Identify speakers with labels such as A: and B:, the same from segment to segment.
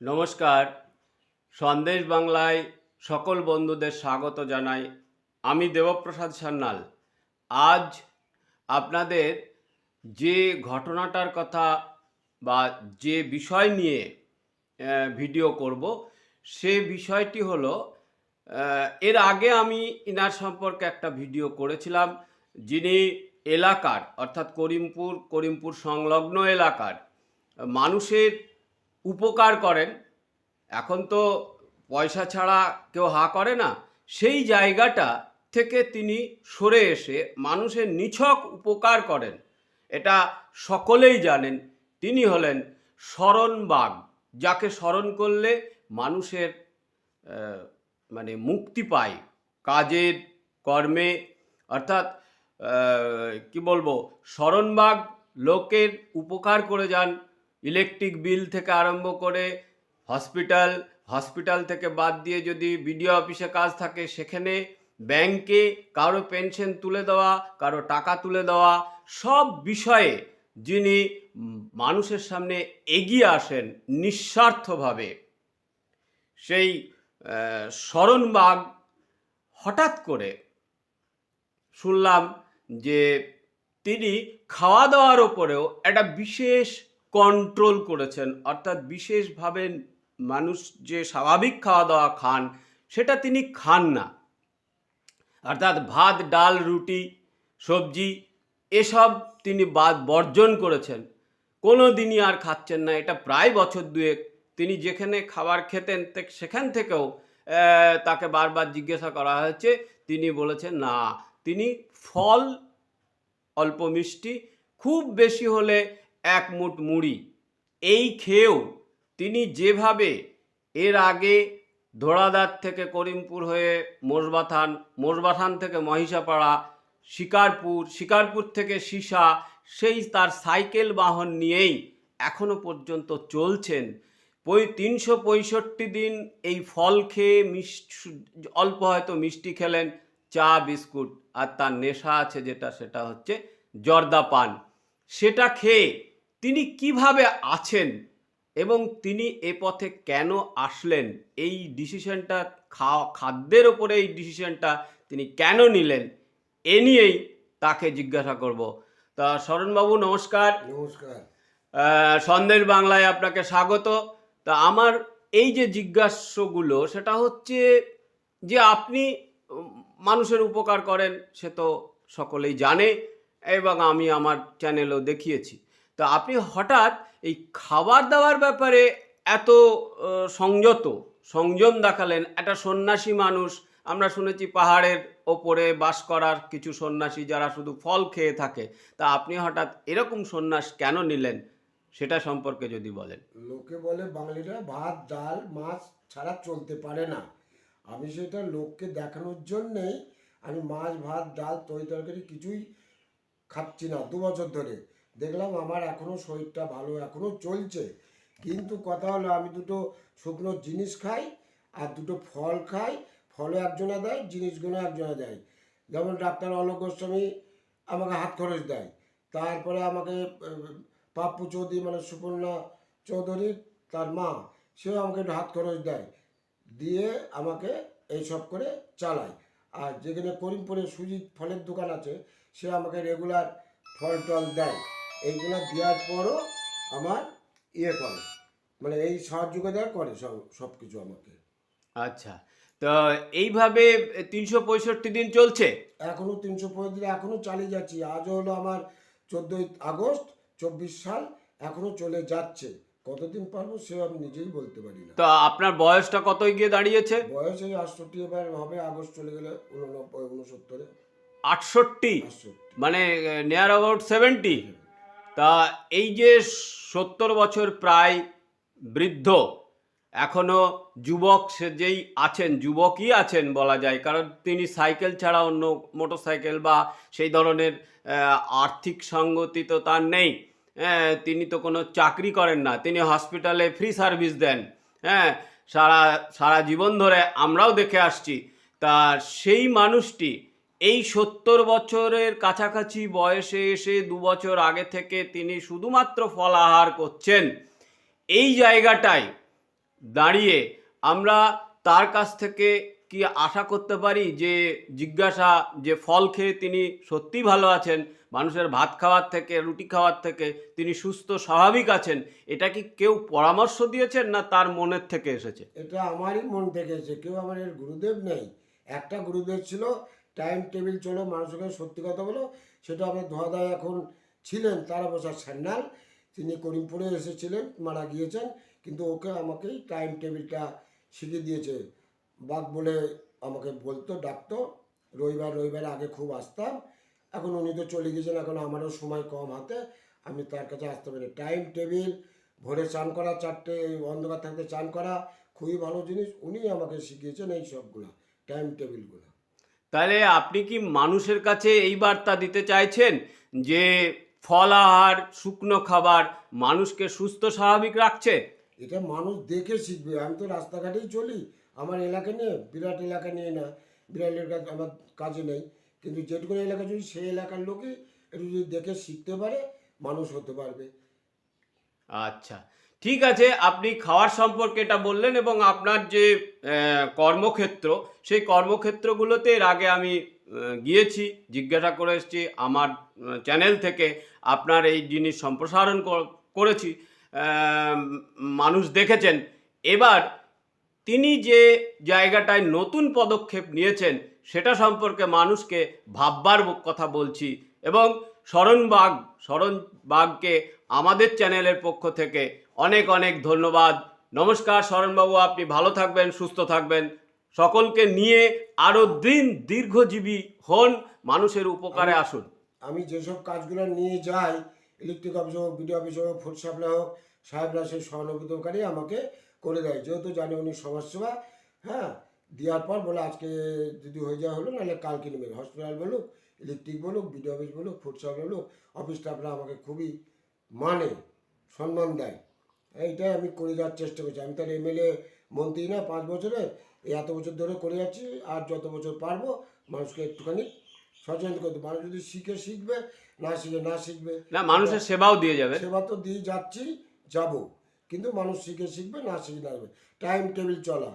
A: নমস্কার। সন্দেশ বাংলায় সকল বন্ধুদের স্বাগত জানাই। আমি দেবপ্রসাদ সান্যাল। আজ আপনাদের যে ঘটনাটার কথা বা যে বিষয় নিয়ে ভিডিও করব, সে বিষয়টি হলো, এর আগে আমি ইনার সম্পর্কে একটা ভিডিও করেছিলাম, যিনি এলাকার অর্থাৎ করিমপুর সংলগ্ন এলাকার মানুষের উপকার করেন। এখন তো পয়সা ছাড়া কেউ হা করে না। সেই জায়গাটা থেকে তিনি সরে এসে মানুষের নিছক উপকার করেন, এটা সকলেই জানেন। তিনি হলেন শরণ বাগ, যাকে স্মরণ করলে মানুষের মানে মুক্তি পায় কাজের কর্মে। অর্থাৎ কি বলবো, শরণবাগ লোকের উপকার করে যান। ইলেকট্রিক বিল থেকে আরম্ভ করে হসপিটাল থেকে বাদ দিয়ে যদি বিডিও অফিসে কাজ থাকে সেখানে, ব্যাংকে কারো পেনশন তুলে দেওয়া, কারো টাকা তুলে দেওয়া, সব বিষয়ে যিনি মানুষের সামনে এগিয়ে আসেন নিঃস্বার্থভাবে। সেই শরণবাগ হঠাৎ করে শুনলাম যে তিনি খাওয়া দাওয়ার ওপরেও একটা বিশেষ কন্ট্রোল করেছেন। অর্থাৎ বিশেষভাবে মানুষ যে স্বাভাবিক খাওয়া দাওয়া খান সেটা তিনি খান না। অর্থাৎ ভাত, ডাল, রুটি, সবজি এসব তিনি বর্জন করেছেন, কোনো দিনই আর খাচ্ছেন না। এটা প্রায় বছর দুয়েক। তিনি যেখানে খাবার খেতেন সেখান থেকেও তাকে বারবার জিজ্ঞাসা করা হয়েছে, তিনি বলেছেন না, তিনি ফল, অল্প মিষ্টি, খুব বেশি হলে এক মুঠ মুড়ি, এই খেয়েও তিনি যেভাবে এর আগে ধোড়াদার থেকে করিমপুর হয়ে মোষবাথান থেকে মহিষাপাড়া, শিকারপুর থেকে সিসা, সেই তার সাইকেল বাহন নিয়েই এখনো পর্যন্ত চলছেন। 365 দিন এই ফল খেয়ে অল্প হয়তো মিষ্টি খেলেন, চা, বিস্কুট, আর তার নেশা আছে সেটা হচ্ছে জর্দা পান। সেটা খেয়ে তিনি কিভাবে আছেন এবং তিনি এ পথে কেন আসলেন, এই ডিসিশনটা, খাদ্যের ওপরে এই ডিসিশনটা তিনি কেন নিলেন, এ নিয়েই তাকে জিজ্ঞাসা করব। তা শরণবাবু, নমস্কার।
B: নমস্কার।
A: সন্দেশ বাংলায় আপনাকে স্বাগত। তা আমার এই যে জিজ্ঞাসাগুলো, সেটা হচ্ছে যে আপনি মানুষের উপকার করেন, সে তো সকলেই জানে এবং আমি আমার চ্যানেলেও দেখিয়েছি। তো আপনি হঠাৎ এই খাবার দাবার ব্যাপারে এত সংযম দেখালেন। একটা সন্ন্যাসী মানুষ, আমরা শুনেছি পাহাড়ের ওপরে বাস করার কিছু সন্ন্যাসী যারা শুধু ফল খেয়ে থাকে, তা আপনি হঠাৎ এরকম সন্ন্যাস কেন নিলেন, সেটা সম্পর্কে যদি বলেন।
B: লোকে বলে বাঙালিরা ভাত, ডাল, মাছ ছাড়া চলতে পারে না। আমি সেটা লোককে দেখানোর জন্যেই আমি মাছ, ভাত, ডাল, তরকারি কিছুই খাচ্ছি না 2 বছর ধরে। দেখলাম আমার এখনও শরীরটা ভালো, এখনও চলছে। কিন্তু কথা হলো, আমি দুটো শুকনো জিনিস খাই আর দুটো ফল খাই। ফলে একজনা দেয়, জিনিসগুলো একজনা দেয়। যেমন ডাক্তার অলোক গোস্বামী আমাকে হাত খরচ দেয়। তারপরে আমাকে পাপ্পু চৌধুরী, মানে সুপর্ণা চৌধুরী তার মা, সেও আমাকে একটু হাত খরচ দেয়, দিয়ে আমাকে এইসব করে চালায়। আর যেখানে করিমপুরে সুজিত ফলের দোকান আছে, সে আমাকে রেগুলার ফল টল দেয়। এইগুলো দেওয়ার পরও আমার করে, মানে এই সাহায্য করে সব কিছু আমাকে।
A: আচ্ছা, তো এইভাবে 365 দিন চলছে?
B: এখনও 365 এখনও চালিয়ে যাচ্ছি। আজও হলো আমার 14ই আগস্ট 24 সাল, এখনও চলে যাচ্ছে। কতদিন পারবো সে আমি নিজেই বলতে পারি না।
A: তো আপনার বয়সটা কত গিয়ে দাঁড়িয়েছে?
B: বয়স এই 68 এবার হবে, আগস্ট চলে গেলে 69।
A: 68?
B: 68,
A: মানে নিয়ার অ্যাবাউট 70। তা এই যে 70 বছর প্রায় বৃদ্ধ, এখনো যুবক সেজেই আছেন, যুবকই আছেন বলা যায়, কারণ তিনি সাইকেল ছাড়া অন্য মোটরসাইকেল বা সেই ধরনের আর্থিক সঙ্গতি তো তার নেই। তিনি তো কোনো চাকরি করেন না, তিনি হসপিটালে ফ্রি সার্ভিস দেন। হ্যাঁ, সারা জীবন ধরে আমরাও দেখে আসছি। তা সেই মানুষটি এই 70 বছরের কাছাকাছি বয়সে এসে 2 বছর আগে থেকে তিনি শুধুমাত্র ফল আহার করছেন। এই জায়গাটায় দাঁড়িয়ে আমরা তার কাছ থেকে কি আশা করতে পারি যে জিজ্ঞাসা যে ফল খেয়ে তিনি সত্যিই ভালো আছেন, মানুষের ভাত খাওয়ার থেকে রুটি খাওয়ার থেকে তিনি সুস্থ স্বাভাবিক আছেন, এটা কি কেউ পরামর্শ দিয়েছেন না তার মনের থেকে এসেছে?
B: এটা আমারই মন থেকে এসেছে, কেউ আমার এর গুরুদেব নেই। একটা গুরুদেব ছিল, টাইম টেবিল চলো মানুষকে সত্যি কথা বলো, সেটা আমার ধোয়াদায় এখন ছিলেন তারা বসার সান্যাল, তিনি করিমপুরে এসেছিলেন, মারা গিয়েছেন, কিন্তু ওকে আমাকেই টাইম টেবিলটা শিখিয়ে দিয়েছে। বাঘ বলে আমাকে বলতো, ডাকতো, রবিবার রবিবার আগে খুব আসতাম, এখন উনি তো চলে গিয়েছেন, এখন আমারও সময় কম হাতে, আমি তার কাছে আসতে পারি। টাইম টেবিল, ভোরে চান করা, 4টে অন্ধকার থাকতে চান করা, খুবই ভালো জিনিস, উনি আমাকে শিখিয়েছেন এই সবগুলো টাইম টেবিলগুলো।
A: তাহলে আপনি কি মানুষের কাছে এই বার্তা দিতে চাইছেন যে ফল আহার শুকনো খাবার মানুষকে সুস্থ স্বাভাবিক রাখছে?
B: এটা মানুষ দেখে শিখবে। আমি তো রাস্তাঘাটেই চলি, আমার এলাকা নিয়ে, বিরাট এলাকা নিয়ে না, বিরাট এলাকা আমার কাজে নেই, কিন্তু যেটুকু এলাকা যদি সেই এলাকার লোকই একটু যদি দেখে শিখতে পারে, মানুষ হতে পারবে।
A: আচ্ছা, ঠিক আছে। আপনি খাওয়ার সম্পর্কে এটা বললেন এবং আপনার যে কর্মক্ষেত্র, সেই কর্মক্ষেত্রগুলোতে এর আগে আমি গিয়েছি, জিজ্ঞাসা করে এসেছি, আমার চ্যানেল থেকে আপনার এই জিনিস সম্প্রসারণ করেছি, আহ, মানুষ দেখেছেন। এবার তিনি যে জায়গাটায় নতুন পদক্ষেপ নিয়েছেন সেটা সম্পর্কে মানুষকে ভাববার কথা বলছি এবং শরণ বাগকে আমাদের চ্যানেলের পক্ষ থেকে অনেক অনেক ধন্যবাদ। নমস্কার শরণবাবু, আপনি ভালো থাকবেন, সুস্থ থাকবেন, সকলকে নিয়ে আরও দীর্ঘজীবী হন, মানুষের উপকারে আসুন।
B: আমি যেসব কাজগুলো নিয়ে যাই, ইলেকট্রিক অফিস হোক, বিডিও অফিস হোক, ফুড সাপ্লাই হোক, সাহেবরা সেই সহানুভূতিকারী আমাকে করে দেয়, যেহেতু জানি উনি সমাজসেবা। হ্যাঁ, দেওয়ার পর বলে আজকে যদি হয়ে যাওয়া হলো, নাহলে কালকে নেবেন। হসপিটাল বলুক, ইলেকট্রিক বলুক, বিডিও অফিস বলুক, ফুড সাপ্লাই বলুক, অফিস স্টাফরা আমাকে খুবই মানে, সম্মান দেয়। এইটাই আমি করে যাওয়ার চেষ্টা করছি। আমি তার এমএলএ মন্ত্রী না 5 বছরে, এই এত বছর ধরে করে যাচ্ছি, আর যত বছর পারবো মানুষকে একটুখানি সচেতন করতে। মানুষ যদি শিখে শিখবে, না শিখে না শিখবে।
A: না, মানুষের সেবাও দিয়ে যাবে।
B: সেবা তো দিয়ে যাচ্ছি, যাব, কিন্তু মানুষ শিখে শিখবে, না শিখে না শিখবে। টাইম টেবিল চলা,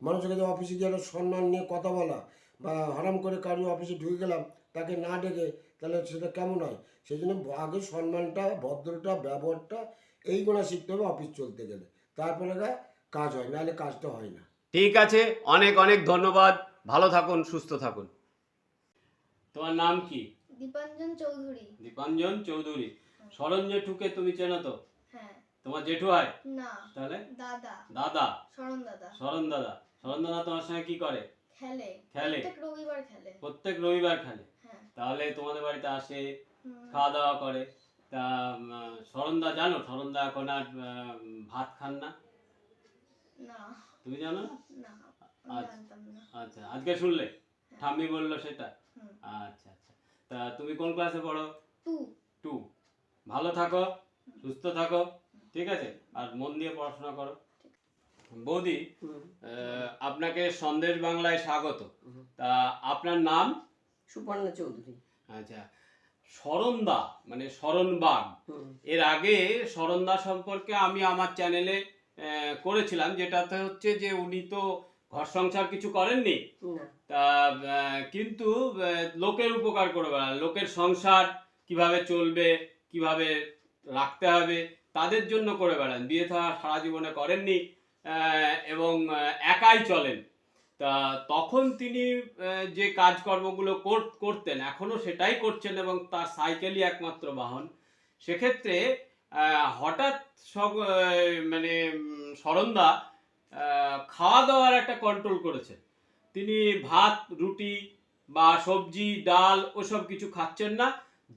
B: মানুষের কাছে অফিসে গিয়ে একটা সম্মান নিয়ে কথা বলা, বা হারাম করে কারো অফিসে ঢুকে গেলাম তাকে না ডেকে, তাহলে সেটা কেমন হয়? সেই জন্য আগে সম্মানটা, ভদ্রতা, ব্যবহারটা, এইগুলো শিখতে হবে অফিস চলতে গেলে, তারপরে কাজ হয়, নাহলে কাজটা হয় না।
A: ঠিক আছে, অনেক অনেক ধন্যবাদ, ভালো থাকুন, সুস্থ থাকুন। তোমার নাম কি?
C: দীপাঞ্জন চৌধুরী।
A: দীপাঞ্জন চৌধুরী। শরণ জেঠুকে তুমি চেনো তো?
C: হ্যাঁ।
A: তোমার জেঠু হয়?
C: না,
A: তাহলে
C: দাদা।
A: দাদা।
C: শরণ দাদা।
A: শরণ দাদা। শরণ দাদা তোমার সঙ্গে কি করে?
C: খেলে।
A: খেলে?
C: প্রত্যেক রবিবার খেলে।
A: প্রত্যেক রবিবার খেলে?
C: হ্যাঁ।
A: তাহলে তোমাদের বাড়িতে আসে,
C: হুম।
A: খাওয়া দাওয়া করে। তা শরণদা জানো শরণদা এখন আর ভাত খান না?
C: না।
A: তুমি জানো না?
C: না, আমি
A: আচ্ছা
C: জানতাম না।
A: আচ্ছা, আজকে শুনলে ঠাম্মি বললো সেটা?
C: হুম।
A: আচ্ছা আচ্ছা। তা তুমি কোন ক্লাসে পড়ো?
C: 2।
A: 2। ভালো থাকো, সুস্থ থাকো, ঠিক আছে, আর মন দিয়ে পড়াশোনা করো। বৌদি, আপনাকে সন্দেশ বাংলায় স্বাগত। তা আপনার নাম?
D: সুপর্ণা চৌধুরী।
A: আচ্ছা, শরণদা মানে শরণবাগ, এর আগে শরণদা সম্পর্কে আমি আমার চ্যানেলে করেছিলাম, যেটাতে হচ্ছে যে উনি তো ঘর সংসার কিছু করেননি,
D: না,
A: তা কিন্তু লোকের উপকার করে বেড়ান, লোকের সংসার কিভাবে চলবে, কিভাবে রাখতে হবে তাদের জন্য করে বেড়ান। বিয়ে থা সারা জীবনে করেননি এবং একাই চলেন। তা তখন তিনি যে কাজকর্মগুলো করতেন এখনো সেটাই করছেন এবং তার সাইকেলই একমাত্র বাহন। সেক্ষেত্রে হঠাৎ মানে শরণদা খাওয়া দাওয়ার একটা কন্ট্রোল করেছে। তিনি ভাত রুটি বা সবজি ডাল ওসব কিছু খাচ্ছেন না,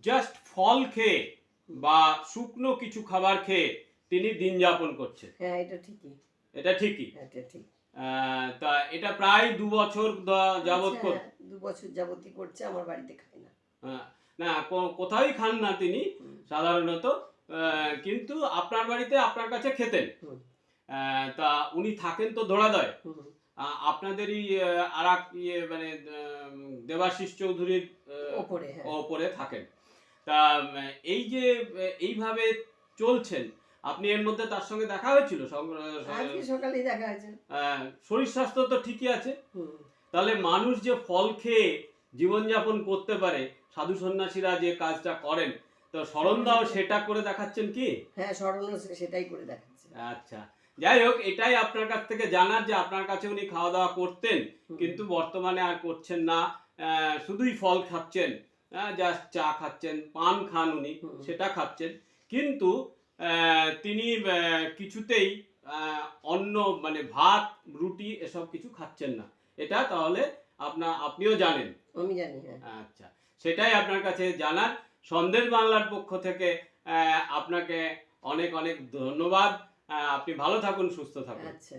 A: জাস্ট ফল খেয়ে বা শুকনো কিছু খাবার খেয়ে তিনি দিন যাপন করছেন।
D: হ্যাঁ, এটা ঠিকই।
A: এটা ঠিকই?
D: এটা ঠিক।
A: তা এটা প্রায় 2 বছর যাবত
D: আচ্ছা, 2 বছর যাবতই করছে, আমার বাড়িতে খায় না।
A: না, কোথাওই খান না তিনি সাধারণত, কিন্তু আপনার বাড়িতে আপনার কাছে খেতেন। তা উনি থাকেন তো ধরাদয়, আপনাদেরই আর এক মানে দেবাশিস চৌধুরীর ওপরে থাকেন। তা এই যে এইভাবে চলছেন, আপনি এর মধ্যে তার সঙ্গে দেখা হয়েছিল
D: আজকে সকালেই দেখা হয়েছে।
A: শরীর স্বাস্থ্য তো ঠিকই আছে।
D: হুম।
A: তাহলে মানুষ যে ফল খেয়ে জীবনযাপন করতে পারে, সাধু সন্ন্যাসীরা যে কাজটা করেন, তো শরণদাও সেটা করে দেখাচ্ছেন কি?
D: হ্যাঁ, স্মরণও সেটাই করে দেখাচ্ছে।
A: আচ্ছা, যাই হোক, এটাই আপনার কাছ থেকে জানার যে আপনার কাছে উনি খাওয়া দাওয়া করতেন, কিন্তু বর্তমানে আর করছেন না, শুধুই ফল খাচ্ছেন, জাস্ট চা খাচ্ছেন, পান খান উনি, সেটা খাচ্ছেন, কিন্তু তিনি কিছুতেই অন্ন মানে ভাত রুটি এসব কিছু খাচ্ছেন না। এটা তাহলে আপনিও জানেন?
D: আমি জানি, হ্যাঁ।
A: আচ্ছা, সেটাই আপনার কাছে জানার। সন্দেশ বাংলার পক্ষ থেকে আপনাকে অনেক অনেক ধন্যবাদ। আপনি ভালো থাকুন, সুস্থ থাকুন।
D: আচ্ছা।